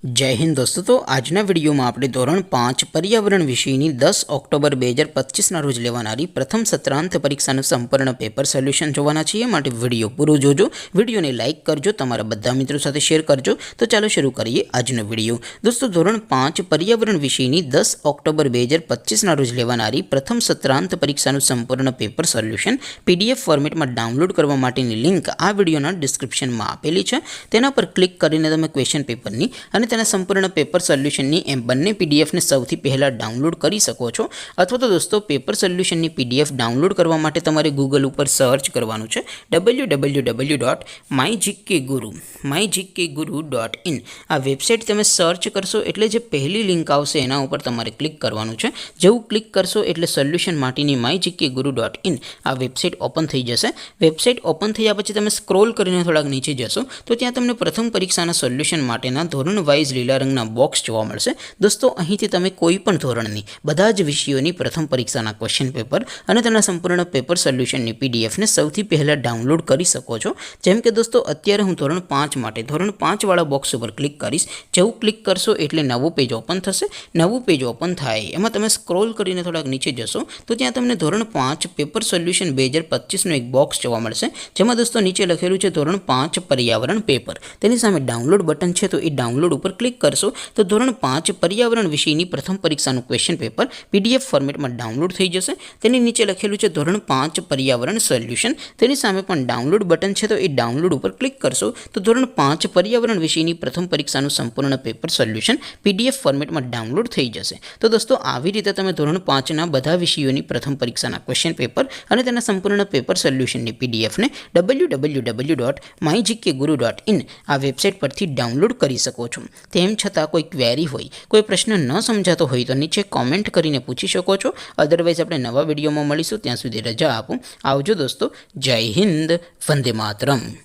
जय हिंद दोस्तों। तो आजना विडियो में आपणे धोरण 5 पर्यावरण विषयनी 10 ऑक्टोबर 2025 ना रोज लेवानारी प्रथम सत्रांत परीक्षाનું संपूर्ण पेपर सोल्यूशन જોવાના છીએ। માટે વિડિયો પૂરો જોજો, વિડિયોને લાઈક કરજો, તમારા બધા મિત્રો સાથે શેર કરજો। તો ચાલો શરૂ કરીએ આજનો વિડિયો। દોસ્તો ધોરણ 5 पर्यावरण વિષયની 10 ઓક્ટોબર 2025 ના રોજ લેવાનારી પ્રથમ સત્રાંત પરીક્ષાનું સંપૂર્ણ પેપર સોલ્યુશન PDF ફોર્મેટમાં ડાઉનલોડ કરવા માટેની લિંક આ વિડિયોના ડિસ્ક્રિપ્શનમાં આપેલી છે। તેના પર ક્લિક કરીને તમે ક્વેશ્ચન પેપરની અને તેના સંપૂર્ણ પેપર સોલ્યુશનની એમ બંને પીડીએફને સૌથી પહેલાં ડાઉનલોડ કરી શકો છો। અથવા તો દોસ્તો પેપર સોલ્યુશનની પીડીએફ ડાઉનલોડ કરવા માટે તમારે ગૂગલ ઉપર સર્ચ કરવાનું છે www.mygkguru.in। આ વેબસાઇટ તમે સર્ચ કરશો એટલે જે પહેલી લિંક આવશે એના ઉપર તમારે ક્લિક કરવાનું છે। જેવું ક્લિક કરશો એટલે સોલ્યુશન માટેની mygkguru.in આ વેબસાઇટ ઓપન થઈ જશે। વેબસાઇટ ઓપન થયા પછી તમે સ્ક્રોલ કરીને થોડાક નીચે જશો તો ત્યાં તમને પ્રથમ પરીક્ષાના સોલ્યુશન માટેના ધોરણ વાઇઝ લીલા રંગના બોક્સ જોવા મળશે। દોસ્તો અહીંથી તમે કોઈ પણ ધોરણની બધા જ વિષયોની પ્રથમ પરીક્ષાના ક્વેશ્ચન પેપર અને તેના સંપૂર્ણ પેપર સોલ્યુશનની પીડીએફને સૌથી પહેલાં ડાઉનલોડ કરી શકો છો। જેમ કે દોસ્તો અત્યારે હું ધોરણ 5 માટે ધોરણ 5 વાળા બોક્સ ઉપર ક્લિક કરીશ। જેવું ક્લિક કરશો એટલે નવું પેજ ઓપન થશે। નવું પેજ ઓપન થાય એમાં તમે સ્ક્રોલ કરીને થોડાક નીચે જશો તો ત્યાં તમને ધોરણ 5 પેપર સોલ્યુશન 2025નું એક બોક્સ જોવા મળશે। જેમાં દોસ્તો નીચે લખેલું છે ધોરણ 5 पर्यावरण पेपर। તેની સામે ડાઉનલોડ બટન છે તો એ ડાઉનલોડ ઉપર ક્લિક કરશો તો ધોરણ 5 पर्यावरण વિષયની પ્રથમ પરીક્ષાનું ક્વેશ્ચન પેપર PDF ફોર્મેટમાં ડાઉનલોડ થઈ જશે। તેની નીચે લખેલું છે ધોરણ 5 पर्यावरण સોલ્યુશન। તેની સામે પણ ડાઉનલોડ બટન છે તો એ ડાઉનલોડ ઉપર ક્લિક કરશો તો ધોરણ 5 पर्यावरण વિષયની પ્રથમ પરીક્ષાનું સંપૂર્ણ પેપર સોલ્યુશન PDF ફોર્મેટમાં ડાઉનલોડ થઈ જશે। તો દોસ્તો આવી રીતે તમે ધોરણ 5ના બધા વિષયોની પ્રથમ પરીક્ષાના ક્વેશ્ચન પેપર અને તેના સંપૂર્ણ પેપર સોલ્યુશનની પીડીએફને www.mygkguru.in આ વેબસાઇટ પરથી ડાઉનલોડ કરી શકો છો। તેમ છતાં કોઈ ક્વેરી હોય, કોઈ પ્રશ્ન ન સમજાતો હોય તો નીચે કોમેન્ટ કરીને પૂછી શકો છો। અધરવાઇઝ આપણે નવા વિડીયોમાં મળીશું, ત્યાં સુધી રજા આપો। આવજો દોસ્તો। જય હિન્દ, વંદે માતરમ।